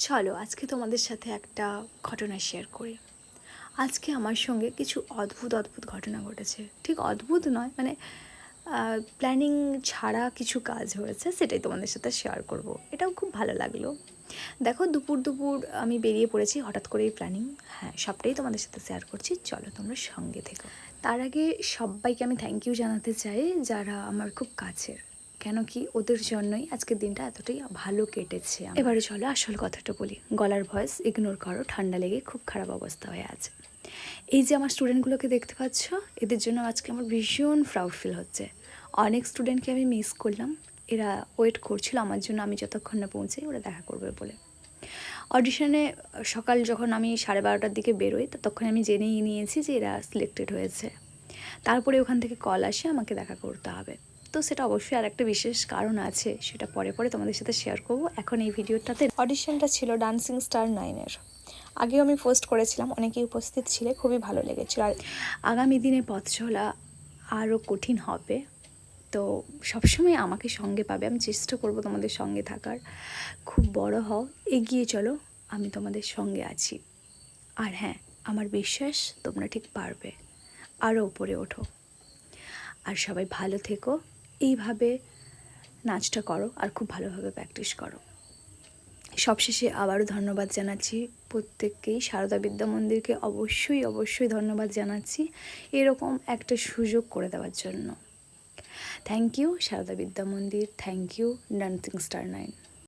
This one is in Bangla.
চলো আজকে তোমাদের সাথে একটা ঘটনা শেয়ার করি। আজকে আমার সঙ্গে কিছু অদ্ভুত ঘটনা ঘটেছে। ঠিক অদ্ভুত নয়, মানে প্ল্যানিং ছাড়া কিছু কাজ হয়েছে, সেটাই তোমাদের সাথে শেয়ার করব। এটাও খুব ভালো লাগলো। দেখো, দুপুর আমি বেরিয়ে পড়েছি, হঠাৎ করেই প্ল্যানিং। হ্যাঁ, সবটাই তোমাদের সাথে শেয়ার করছি, চলো তোমরা সঙ্গে থেকো। তার আগে সবাইকে আমি থ্যাংক ইউ জানাতে চাই, যারা আমার খুব কাছের। কেন কি, ওদের জন্যই আজকের দিনটা এতটাই ভালো কেটেছে। এবারে চলো আসল কথাটা বলি। গলার ভয়েস ইগনোর করো, ঠান্ডা লেগে খুব খারাপ অবস্থা হয়ে আছে। এই যে আমার স্টুডেন্টগুলোকে দেখতে পাচ্ছ, এদের জন্য আজকে আমার ভীষণ প্রাউড ফিল হচ্ছে। অনেক স্টুডেন্টকে আমি মিস করলাম। এরা ওয়েট করছিল আমার জন্য, আমি যতক্ষণ না পৌঁছাই ওরা দেখা করবে বলে। অডিশনে সকাল যখন আমি 12:30টার দিকে বেরোই, ততক্ষণ আমি জেনেই নিয়েছি যে এরা সিলেক্টেড হয়েছে। তারপরে ওখান থেকে কল আসে আমাকে দেখা করতে হবে। তো সেটা অবশ্যই আর একটা বিশেষ কারণ আছে, সেটা পরে তোমাদের সাথে শেয়ার করব। এখন এই ভিডিওটাতে অডিশনটা ছিল ডান্সিং স্টার 9-এর। আগেও আমি পোস্ট করেছিলাম, অনেকেই উপস্থিত ছিলে, খুবই ভালো লেগেছিল। আর আগামী দিনে পথ চলা আরও কঠিন হবে, তো সবসময় আমাকে সঙ্গে পাবে। আমি চেষ্টা করব তোমাদের সঙ্গে থাকার। খুব বড় হও, এগিয়ে চলো, আমি তোমাদের সঙ্গে আছি। আর হ্যাঁ, আমার বিশ্বাস তোমরা ঠিক পারবে, আরও উপরে ওঠো। আর সবাই ভালো থেকো, এইভাবে নাচটা করো আর খুব ভালোভাবে প্র্যাকটিস করো। সবশেষে আবারও ধন্যবাদ জানাচ্ছি প্রত্যেককেই। সারদা বিদ্যা মন্দিরকে অবশ্যই ধন্যবাদ জানাচ্ছি এরকম একটা সুযোগ করে দেওয়ার জন্য। থ্যাংক ইউ সারদা বিদ্যা মন্দির, থ্যাংক ইউ ডান্সিং স্টার 9।